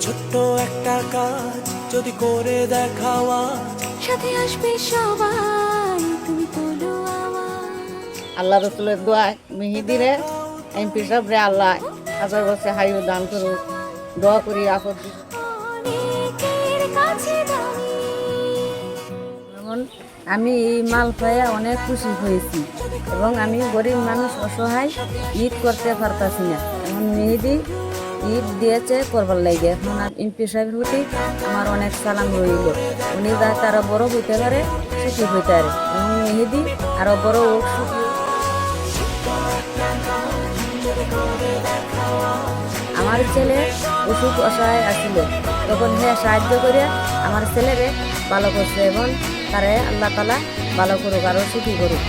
ছোট্ট একটা কাজ যদি করে দেখাও আজ, সাথে আসবে সবাই, তুমি তোলো আওয়াজ। আল্লাহ রসুলের দোয়ায় মেহেদিরে এমপি সাহেবরে আল্লাহ হাজার বছর হাইও দান করুক, দোয়া করি আপদ। অনেকের কাছে দামি, যেমন আমি এই মাল পেয়ে অনেক খুশি হয়েছি এবং আমি গরিব মানুষ অসহায় ঈদ করতে পারতাছি না। এখন মেহেদি ঈদ দিয়েছে করবার লাগে। এখন এমপি সাহেবের প্রতি আমার অনেক সালাম রইল। উনি যাতে আরো বড় হইতে পারে, সুখী হইতে পারে এবং মেহেদি আরো বড় হোক, সুখী হোক। আমার ছেলে অসুখ অসহায় আসছিল, তখন হ্যাঁ সাহায্য করে আমার ছেলেরে ভালো করছে এবং তারে আল্লাহ তালা ভালো করুক, আরো সুখী করুক।